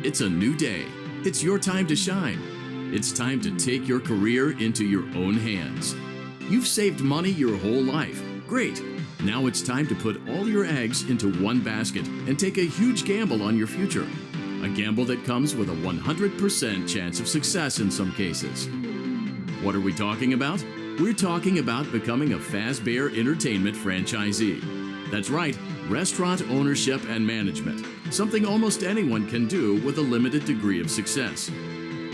It's a new day. It's your time to shine. It's time to take your career into your own hands. You've saved money your whole life. Great. Now it's time to put all your eggs into one basket and take a huge gamble on your future. A gamble that comes with a 100% chance of success in some cases. What are we talking about? We're talking about becoming a Fazbear Entertainment franchisee. That's right, restaurant ownership and management. Something almost anyone can do with a limited degree of success.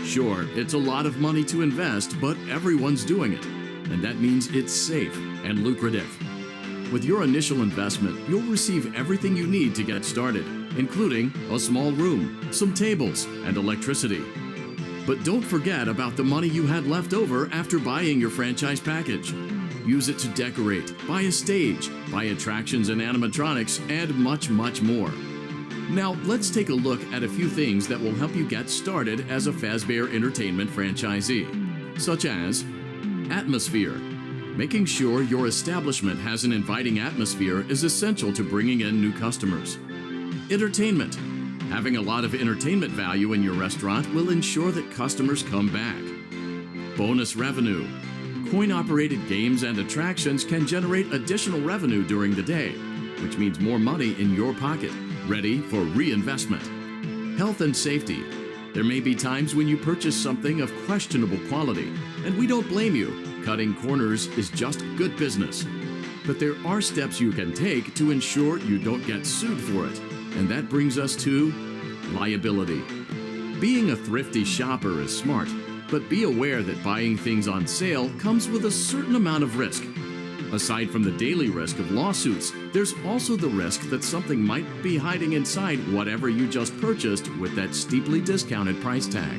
Sure, it's a lot of money to invest, but everyone's doing it. And that means it's safe and lucrative. With your initial investment, you'll receive everything you need to get started, including a small room, some tables, and electricity. But don't forget about the money you had left over after buying your franchise package. Use it to decorate, buy a stage, buy attractions and animatronics, and much, much more. Now, let's take a look at a few things that will help you get started as a Fazbear Entertainment franchisee, such as atmosphere. Making sure your establishment has an inviting atmosphere is essential to bringing in new customers. Entertainment. Having a lot of entertainment value in your restaurant will ensure that customers come back. Bonus revenue. Coin-operated games and attractions can generate additional revenue during the day, which means more money in your pocket, ready for reinvestment. Health and safety. There may be times when you purchase something of questionable quality, and we don't blame you. Cutting corners is just good business. But there are steps you can take to ensure you don't get sued for it, and that brings us to liability. Being a thrifty shopper is smart, but be aware that buying things on sale comes with a certain amount of risk. Aside from the daily risk of lawsuits, there's also the risk that something might be hiding inside whatever you just purchased with that steeply discounted price tag.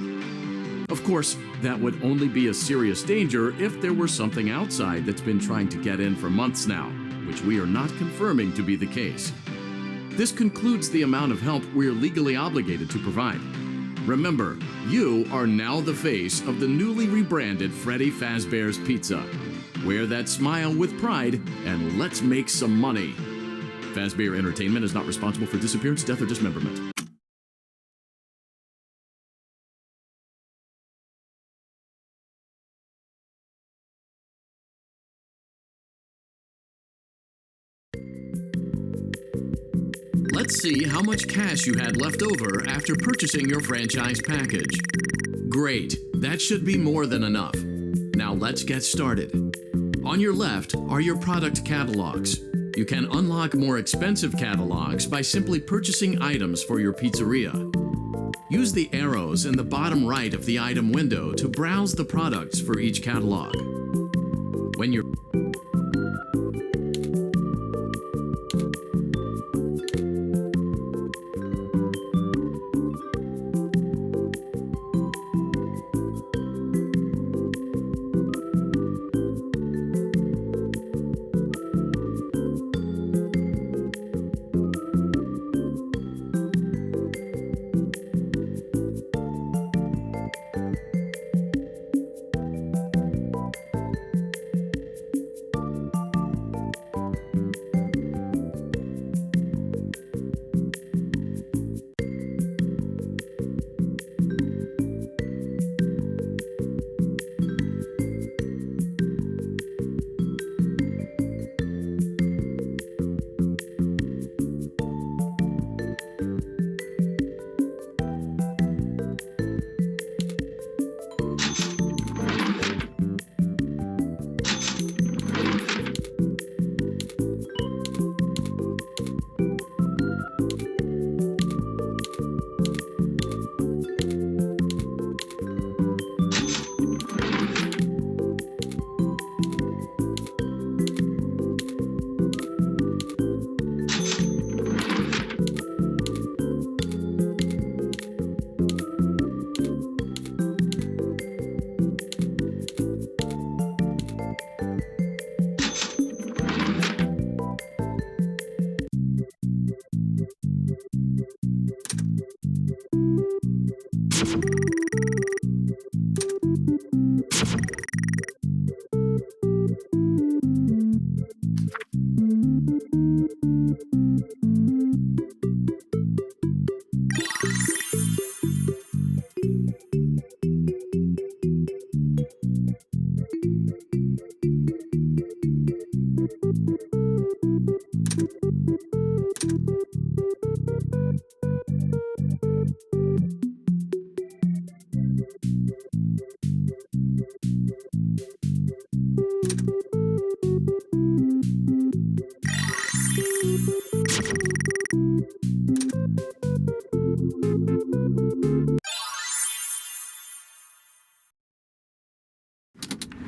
Of course, that would only be a serious danger if there were something outside that's been trying to get in for months now, which we are not confirming to be the case. This concludes the amount of help we're legally obligated to provide. Remember, you are now the face of the newly rebranded Freddy Fazbear's Pizza. Wear that smile with pride, and let's make some money. Fazbear Entertainment is not responsible for disappearance, death, or dismemberment. Let's see how much cash you had left over after purchasing your franchise package. Great, that should be more than enough. Now let's get started. On your left are your product catalogs. You can unlock more expensive catalogs by simply purchasing items for your pizzeria. Use the arrows in the bottom right of the item window to browse the products for each catalog. When you're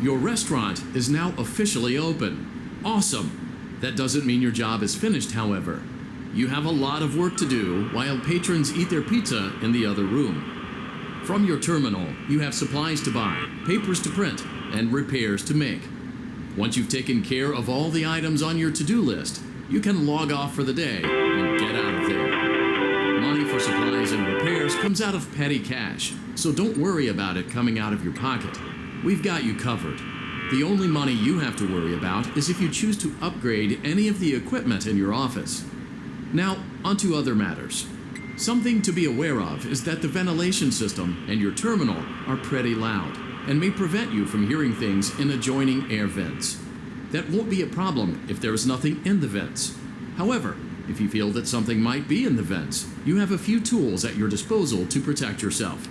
Your restaurant is now officially open. Awesome! That doesn't mean your job is finished, however. You have a lot of work to do while patrons eat their pizza in the other room. From your terminal, you have supplies to buy, papers to print, and repairs to make. Once you've taken care of all the items on your to-do list, you can log off for the day and get out of there. Money for supplies and repairs comes out of petty cash, so don't worry about it coming out of your pocket. We've got you covered. The only money you have to worry about is if you choose to upgrade any of the equipment in your office. Now, onto other matters. Something to be aware of is that the ventilation system and your terminal are pretty loud and may prevent you from hearing things in adjoining air vents. That won't be a problem if there is nothing in the vents. However, if you feel that something might be in the vents, you have a few tools at your disposal to protect yourself.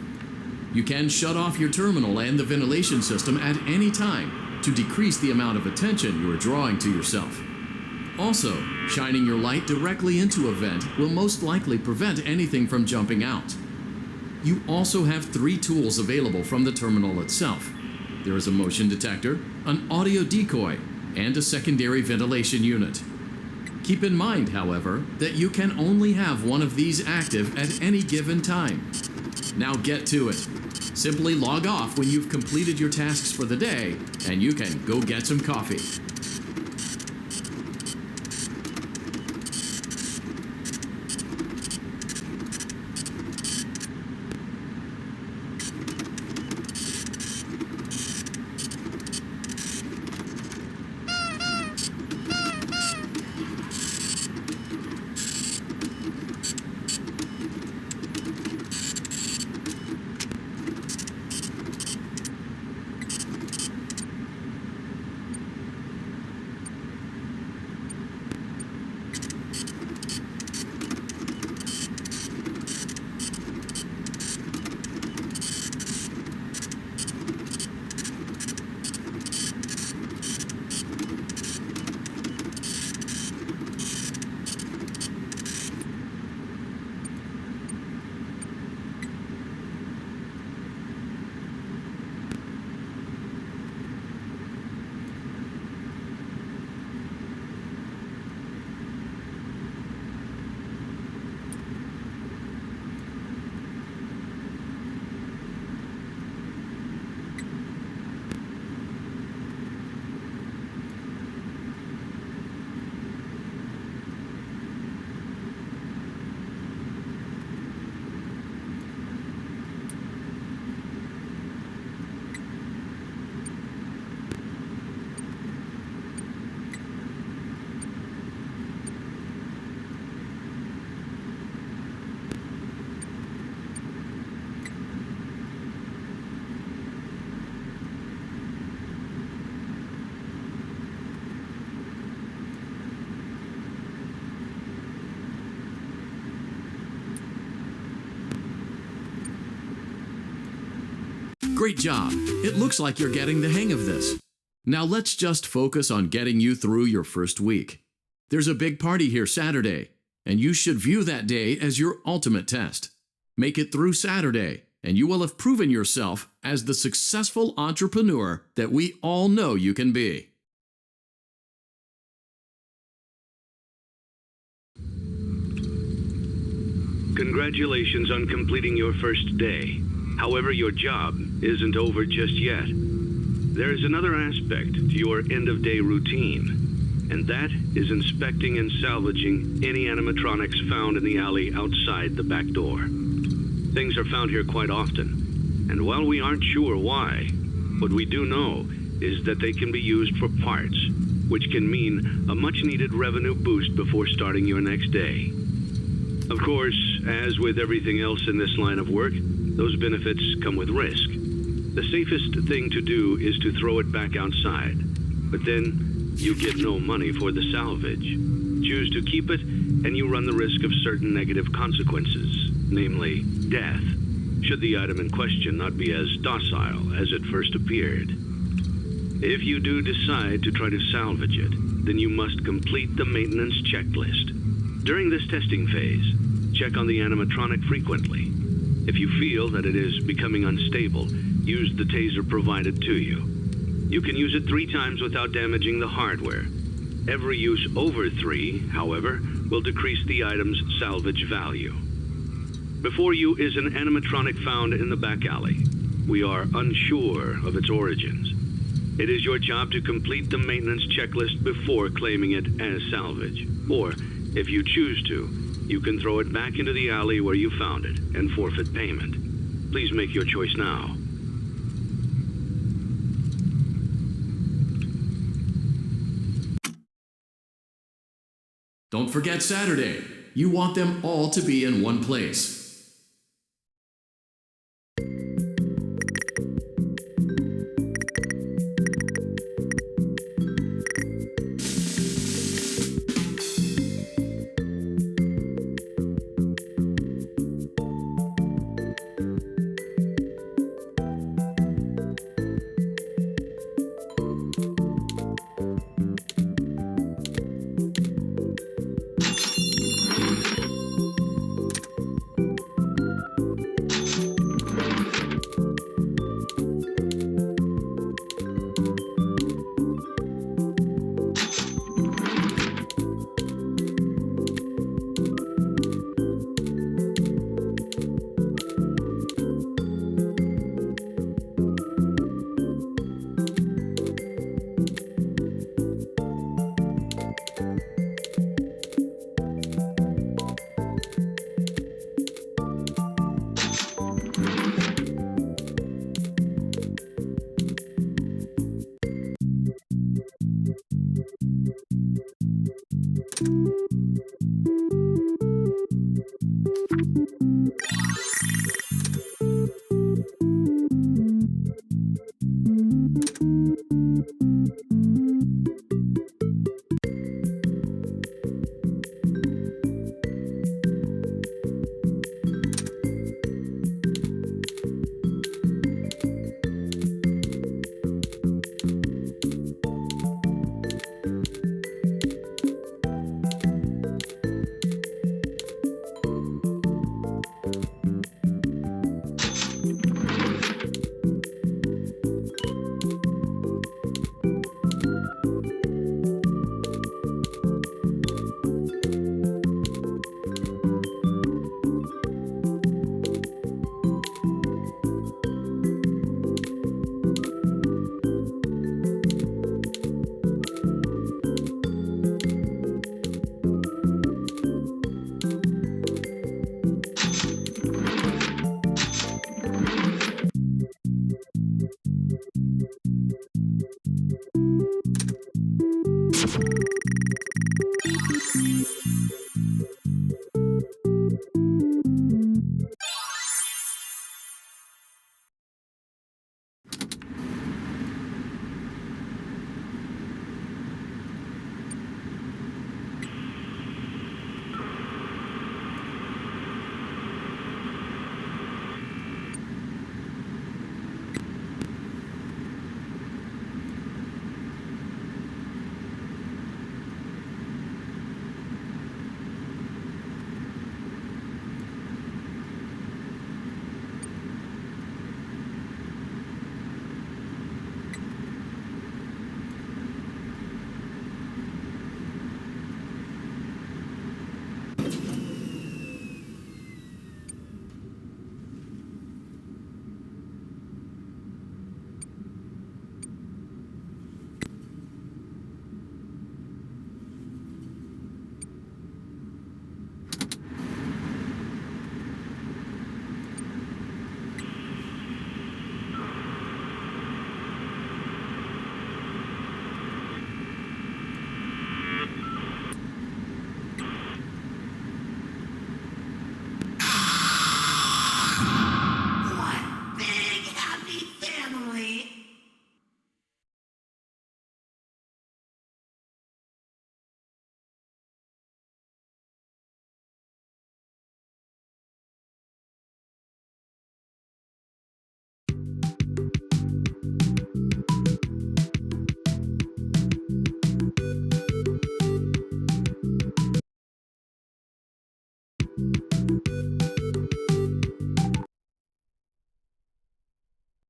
You can shut off your terminal and the ventilation system at any time to decrease the amount of attention you are drawing to yourself. Also, shining your light directly into a vent will most likely prevent anything from jumping out. You also have 3 tools available from the terminal itself. There is a motion detector, an audio decoy, and a secondary ventilation unit. Keep in mind, however, that you can only have one of these active at any given time. Now get to it. Simply log off when you've completed your tasks for the day, and you can go get some coffee. Great job! It looks like you're getting the hang of this. Now let's just focus on getting you through your first week. There's a big party here Saturday, and you should view that day as your ultimate test. Make it through Saturday, and you will have proven yourself as the successful entrepreneur that we all know you can be. Congratulations on completing your first day. However, your job isn't over just yet. There is another aspect to your end-of-day routine, and that is inspecting and salvaging any animatronics found in the alley outside the back door. Things are found here quite often, and while we aren't sure why, what we do know is that they can be used for parts, which can mean a much-needed revenue boost before starting your next day. Of course, as with everything else in this line of work, those benefits come with risk. The safest thing to do is to throw it back outside, but then you get no money for the salvage. Choose to keep it, and you run the risk of certain negative consequences, namely death, should the item in question not be as docile as it first appeared. If you do decide to try to salvage it, then you must complete the maintenance checklist. During this testing phase, check on the animatronic frequently. If you feel that it is becoming unstable, use the taser provided to you. You can use it 3 times without damaging the hardware. Every use over 3, however, will decrease the item's salvage value. Before you is an animatronic found in the back alley. We are unsure of its origins. It is your job to complete the maintenance checklist before claiming it as salvage. Or, if you choose to, you can throw it back into the alley where you found it and forfeit payment. Please make your choice now. Don't forget Saturday. You want them all to be in one place.